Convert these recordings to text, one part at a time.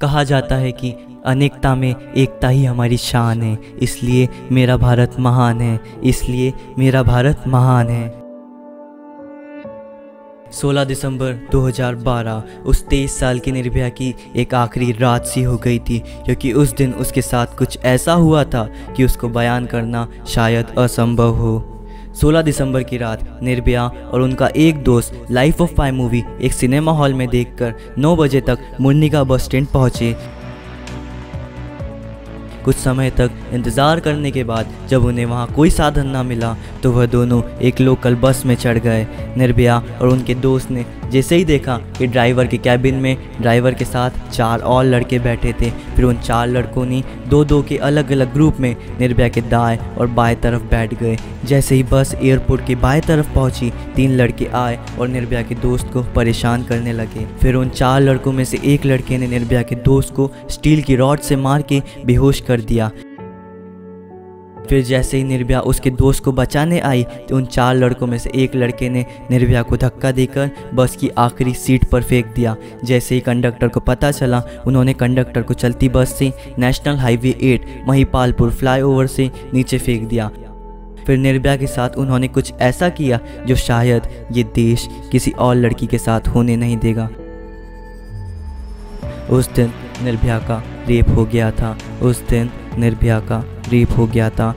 कहा जाता है कि अनेकता में एकता ही हमारी शान है, इसलिए मेरा भारत महान है, इसलिए मेरा भारत महान है। 16 दिसंबर 2012 उस 23 साल की निर्भया की एक आखिरी रात सी हो गई थी, क्योंकि उस दिन उसके साथ कुछ ऐसा हुआ था कि उसको बयान करना शायद असंभव हो। 16 दिसंबर की रात निर्भया और उनका एक दोस्त लाइफ ऑफ पाई मूवी एक सिनेमा हॉल में देखकर 9 बजे तक मुर्निका बस स्टैंड पहुँचे। कुछ समय तक इंतज़ार करने के बाद जब उन्हें वहाँ कोई साधन ना मिला तो वह दोनों एक लोकल बस में चढ़ गए। निर्भया और उनके दोस्त ने जैसे ही देखा कि ड्राइवर के कैबिन में ड्राइवर के साथ 4 और लड़के बैठे थे, फिर उन 4 लड़कों ने 2-2 के अलग अलग ग्रुप में निर्भया के दाएं और बाएं तरफ बैठ गए। जैसे ही बस एयरपोर्ट के बाएं तरफ पहुंची, 3 लड़के आए और निर्भया के दोस्त को परेशान करने लगे। फिर उन 4 लड़कों में से एक लड़के ने निर्भया के दोस्त को स्टील की रॉड से मार के बेहोश कर दिया। फिर जैसे ही निर्भया उसके दोस्त को बचाने आई तो उन 4 लड़कों में से एक लड़के ने निर्भया को धक्का देकर बस की आखिरी सीट पर फेंक दिया। जैसे ही कंडक्टर को पता चला, उन्होंने कंडक्टर को चलती बस से नेशनल हाईवे 8 महिपालपुर फ्लाईओवर से नीचे फेंक दिया। फिर निर्भया के साथ उन्होंने कुछ ऐसा किया जो शायद ये देश किसी और लड़की के साथ होने नहीं देगा। उस दिन निर्भया का रेप हो गया था। उस दिन निर्भया का रेप हो गया था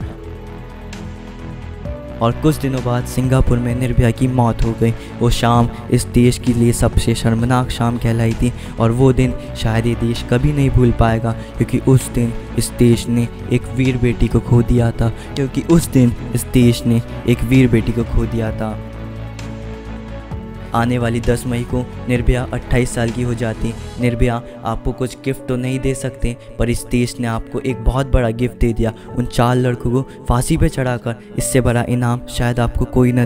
और कुछ दिनों बाद सिंगापुर में निर्भया की मौत हो गई। वो शाम इस देश के लिए सबसे शर्मनाक शाम कहलाई थी और वो दिन शायद ये देश कभी नहीं भूल पाएगा, क्योंकि उस दिन इस देश ने एक वीर बेटी को खो दिया था। आने वाली 10 मई को निर्भया 28 साल की हो जाती। निर्भया आपको कुछ गिफ्ट तो नहीं दे सकते, पर इस देश ने आपको एक बहुत बड़ा गिफ्ट दे दिया। उन 4 लड़कों को फांसी पे चढ़ाकर इससे बड़ा इनाम शायद आपको कोई ना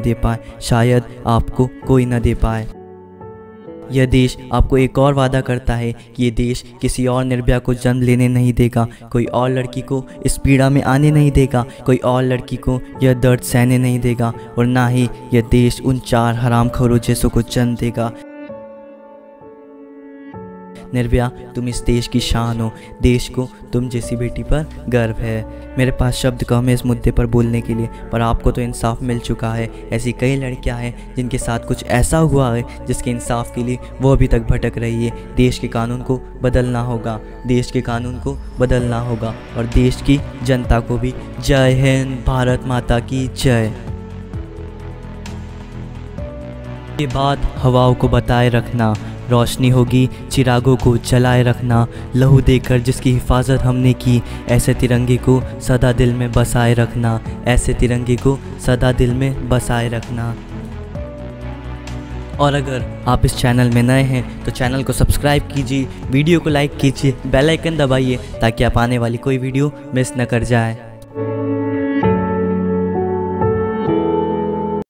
दे पाए। यह देश आपको एक और वादा करता है कि ये देश किसी और निर्भया को जन्म लेने नहीं देगा, कोई और लड़की को इस पीड़ा में आने नहीं देगा, कोई और लड़की को यह दर्द सहने नहीं देगा, और ना ही यह देश उन 4 हरामखोरों जैसों को जन्म देगा। निर्भया, तुम इस देश की शान हो। देश को तुम जैसी बेटी पर गर्व है। मेरे पास शब्द कम है इस मुद्दे पर बोलने के लिए, पर आपको तो इंसाफ मिल चुका है। ऐसी कई लड़कियां हैं जिनके साथ कुछ ऐसा हुआ है जिसके इंसाफ के लिए वो अभी तक भटक रही है। देश के कानून को बदलना होगा, और देश की जनता को भी जय हिंद, भारत माता की जय। ये बात हवाओं को बताए रखना, रोशनी होगी चिरागों को जलाए रखना। लहू देकर जिसकी हिफाजत हमने की, ऐसे तिरंगे को सदा दिल में बसाए रखना। और अगर आप इस चैनल में नए हैं तो चैनल को सब्सक्राइब कीजिए, वीडियो को लाइक कीजिए, बेल आइकन दबाइए ताकि आप आने वाली कोई वीडियो मिस न कर जाए।